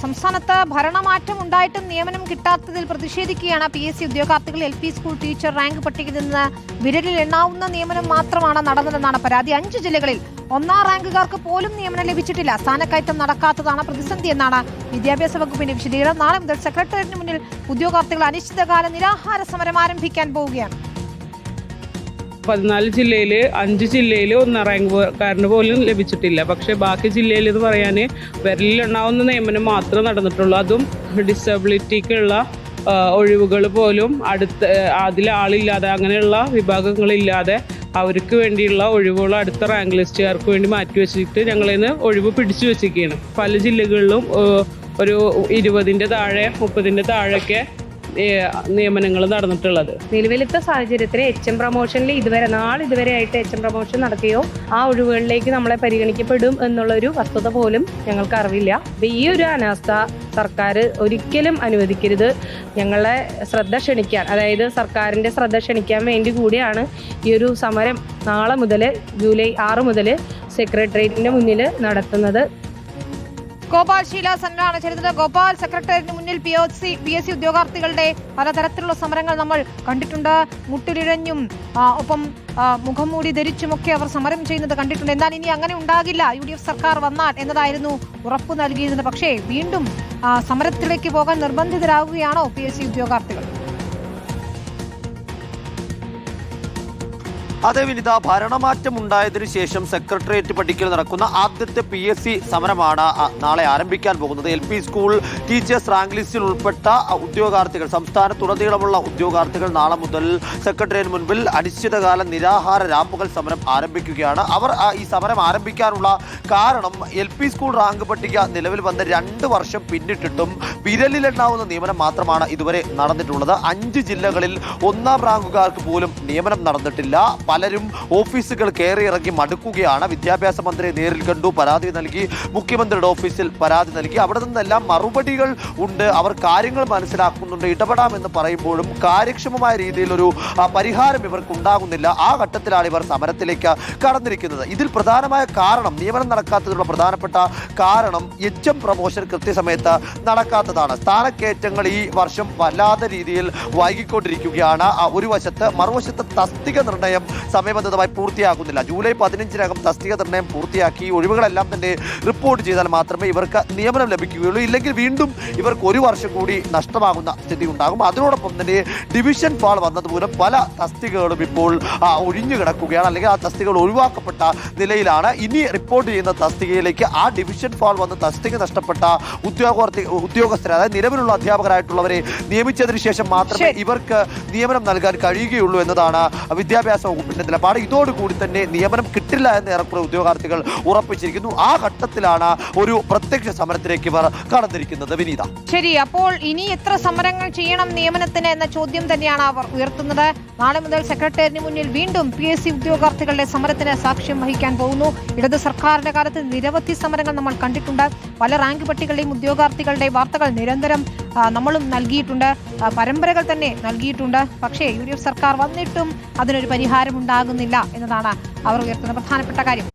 സംസ്ഥാനത്ത് ഭരണമാറ്റം ഉണ്ടായിട്ടും നിയമനം കിട്ടാത്തതിൽ പ്രതിഷേധിക്കുകയാണ് PSC ഉദ്യോഗാർത്ഥികൾ. LP സ്കൂൾ ടീച്ചർ റാങ്ക് പട്ടികയിൽ നിന്ന് വിരലിൽ എണ്ണാവുന്ന നിയമനം മാത്രമാണ് നടന്നതെന്നാണ് പരാതി. 5 ജില്ലകളിൽ 1ാം റാങ്കുകാർക്ക് പോലും നിയമനം ലഭിച്ചിട്ടില്ല. സ്ഥാനക്കയറ്റം നടക്കാത്തതാണ് പ്രതിസന്ധി എന്നാണ് വിദ്യാഭ്യാസ വകുപ്പിന്റെ വിശദീകരണം. നാളെ മുതൽ സെക്രട്ടേറിയറ്റിന് മുന്നിൽ ഉദ്യോഗാർത്ഥികൾ അനിശ്ചിതകാല നിരാഹാര സമരം ആരംഭിക്കാൻ പോവുകയാണ്. 14 ജില്ലയിൽ 5 ജില്ലയിൽ 1ാം റാങ്കുകാരന് പോലും ലഭിച്ചിട്ടില്ല. പക്ഷേ ബാക്കി ജില്ലയിൽ എന്ന് പറയാൻ വിരലിലെണ്ണാവുന്ന നിയമനം മാത്രമേ നടന്നിട്ടുള്ളൂ. അതും ഡിസബിലിറ്റിക്കുള്ള ഒഴിവുകൾ പോലും അതിൽ ആളില്ലാതെ അങ്ങനെയുള്ള വിഭാഗങ്ങളില്ലാതെ അവർക്ക് വേണ്ടിയുള്ള ഒഴിവുകൾ അടുത്ത റാങ്ക് ലിസ്റ്റുകാർക്ക് വേണ്ടി മാറ്റിവെച്ചിട്ട് ഞങ്ങളിന്ന് ഒഴിവ് പിടിച്ചു വെച്ചിരിക്കുകയാണ്. പല ജില്ലകളിലും ഒരു 20ന്റെ താഴെ 30ന്റെ താഴെയൊക്കെ നിയമനങ്ങൾ നടന്നിട്ടുള്ളത്. നിലവിലത്തെ സാഹചര്യത്തിൽ HM പ്രൊമോഷനിൽ ഇതുവരെ ആയിട്ട് HM പ്രൊമോഷൻ നടക്കുകയോ ആ ഒഴിവുകളിലേക്ക് നമ്മളെ പരിഗണിക്കപ്പെടും എന്നുള്ളൊരു വസ്തുത പോലും ഞങ്ങൾക്ക് അറിവില്ല. ഈ ഒരു അനാസ്ഥ സർക്കാർ ഒരിക്കലും അനുവദിക്കരുത്. ഞങ്ങളെ ശ്രദ്ധ ക്ഷണിക്കാൻ, അതായത് സർക്കാരിൻ്റെ ശ്രദ്ധ ക്ഷണിക്കാൻ വേണ്ടി കൂടിയാണ് ഈ ഒരു സമരം നാളെ മുതൽ ജൂലൈ 6 മുതൽ സെക്രട്ടേറിയറ്റിന്റെ മുന്നിൽ നടത്തുന്നത്. ഗോപാൽ ശീലാസനാണ് ചേരുന്നത്. ഗോപാൽ, സെക്രട്ടേറിയറ്റിന് മുന്നിൽ PSC ഉദ്യോഗാർത്ഥികളുടെ പലതരത്തിലുള്ള സമരങ്ങൾ നമ്മൾ കണ്ടിട്ടുണ്ട്. മുട്ടിലിഴഞ്ഞും ഒപ്പം മുഖം മൂടി ധരിച്ചുമൊക്കെ അവർ സമരം ചെയ്യുന്നത് കണ്ടിട്ടുണ്ട്. എന്നാൽ ഇനി അങ്ങനെ ഉണ്ടാകില്ല, UDF സർക്കാർ വന്നാൽ എന്നതായിരുന്നു ഉറപ്പ് നൽകിയിരുന്നത്. പക്ഷേ വീണ്ടും സമരത്തിലേക്ക് പോകാൻ നിർബന്ധിതരാകുകയാണോ PSC ഉദ്യോഗാർത്ഥികൾ? അതെ വിനിത, ഭരണമാറ്റം ഉണ്ടായതിനു ശേഷം സെക്രട്ടേറിയറ്റ് പടിക്കൽ നടക്കുന്ന ആദ്യത്തെ PSC സമരമാണ് നാളെ ആരംഭിക്കാൻ പോകുന്നത്. LP സ്കൂൾ ടീച്ചേഴ്സ് റാങ്ക് ലിസ്റ്റിൽ ഉൾപ്പെട്ട ഉദ്യോഗാർത്ഥികൾ, സംസ്ഥാനത്തുടനീളമുള്ള ഉദ്യോഗാർത്ഥികൾ നാളെ മുതൽ സെക്രട്ടേറിയറ്റിന് മുൻപിൽ അനിശ്ചിതകാല നിരാഹാര രാപ്പകൽ സമരം ആരംഭിക്കുകയാണ്. അവർ ഈ സമരം ആരംഭിക്കാനുള്ള കാരണം LP സ്കൂൾ റാങ്ക് പട്ടിക നിലവിൽ വന്ന് 2 വർഷം പിന്നിട്ടിട്ടും വിരലിലെണ്ണാവുന്ന നിയമനം മാത്രമാണ് ഇതുവരെ നടന്നിട്ടുള്ളത്. 5 ജില്ലകളിൽ 1ാം റാങ്കുകാർക്ക് പോലും നിയമനം നടന്നിട്ടില്ല. പലരും ഓഫീസുകൾ കയറിയിറങ്ങി മടുക്കുകയാണ്. വിദ്യാഭ്യാസ മന്ത്രിയെ നേരിൽ കണ്ടു, പരാതി നൽകി, മുഖ്യമന്ത്രിയുടെ ഓഫീസിൽ പരാതി നൽകി. അവിടെ നിന്നെല്ലാം മറുപടികൾ ഉണ്ട്, അവർ കാര്യങ്ങൾ മനസ്സിലാക്കുന്നുണ്ട്, ഇടപെടാമെന്ന് പറയുമ്പോഴും കാര്യക്ഷമമായ രീതിയിലൊരു പരിഹാരം ഇവർക്ക് ഉണ്ടാകുന്നില്ല. ആ ഘട്ടത്തിലാണ് ഇവർ സമരത്തിലേക്ക് കടന്നിരിക്കുന്നത്. ഇതിൽ പ്രധാനമായ കാരണം, നിയമനം നടക്കാത്തതിനുള്ള പ്രധാനപ്പെട്ട കാരണം HM പ്രൊമോഷൻ കൃത്യസമയത്ത് നടക്കാത്തതാണ്. സ്ഥാനക്കയറ്റങ്ങൾ ഈ വർഷം വല്ലാത്ത രീതിയിൽ വൈകിക്കൊണ്ടിരിക്കുകയാണ്. ഒരു വശത്ത്, മറുവശത്ത് തസ്തിക നിർണയം സമയബന്ധിതമായി പൂർത്തിയാകുന്നില്ല. ജൂലൈ 15-നകം തസ്തിക നിർണയം പൂർത്തിയാക്കി ഒഴിവുകളെല്ലാം തന്നെ റിപ്പോർട്ട് ചെയ്താൽ മാത്രമേ ഇവർക്ക് നിയമനം ലഭിക്കുകയുള്ളൂ. ഇല്ലെങ്കിൽ വീണ്ടും ഇവർക്ക് 1 വർഷം കൂടി നഷ്ടമാകുന്ന സ്ഥിതി ഉണ്ടാകും. അതിനോടൊപ്പം തന്നെ ഡിവിഷൻ ഫാൾ വന്നതുമൂലം പല തസ്തികകളും ഇപ്പോൾ ഒഴിഞ്ഞു കിടക്കുകയാണ്, അല്ലെങ്കിൽ ആ തസ്തികകൾ ഒഴിവാക്കപ്പെട്ട നിലയിലാണ്. ഇനി റിപ്പോർട്ട് ചെയ്യുന്ന തസ്തികയിലേക്ക് ആ ഡിവിഷൻ ഫാൾ വന്ന് തസ്തിക നഷ്ടപ്പെട്ട ഉദ്യോഗസ്ഥരെ, അതായത് നിലവിലുള്ള അധ്യാപകരായിട്ടുള്ളവരെ നിയമിച്ചതിന് ശേഷം മാത്രമേ ഇവർക്ക് നിയമനം നൽകാൻ കഴിയുകയുള്ളൂ എന്നതാണ് വിദ്യാഭ്യാസ വകുപ്പിന്റെ നിലപാട്. ഇതോടുകൂടി തന്നെ നിയമനം കിട്ടില്ല എന്ന് ഏറെക്കുറെ ഉദ്യോഗാർത്ഥികൾ ഉറപ്പിച്ചിരിക്കുന്നു. ആ ഘട്ടത്തിലാണ് ഒരു പ്രത്യക്ഷ സമരത്തിലേക്ക് ഇവർ കടന്നിരിക്കുന്നത്. വിനീത, ശരി. അപ്പോൾ ഇനി എത്ര സമരങ്ങൾ ചെയ്യണം നിയമനത്തിന് എന്ന ചോദ്യം തന്നെയാണ് അവർ ഉയർത്തുന്നത്. നാളെ മുതൽ സെക്രട്ടേറിയറ്റിന് മുന്നിൽ വീണ്ടും PSC ഉദ്യോഗാർത്ഥികളുടെ സമരത്തിന് സാക്ഷ്യം വഹിക്കാൻ പോകുന്നു. ഇടത് സർക്കാരിന്റെ കാലത്ത് നിരവധി സമരങ്ങൾ നമ്മൾ കണ്ടിട്ടുണ്ട്. പല റാങ്ക് പട്ടികളുടെയും ഉദ്യോഗാർത്ഥികളുടെ വാർത്തകൾ നിരന്തരം നമ്മളും നൽകിയിട്ടുണ്ട്, പരമ്പരകൾ തന്നെ നൽകിയിട്ടുണ്ട്. പക്ഷേ UDF സർക്കാർ വന്നിട്ടും അതിനൊരു പരിഹാരം ഉണ്ടാകുന്നില്ല എന്നതാണ് അവർ ഉയർത്തുന്ന പ്രധാനപ്പെട്ട കാര്യം.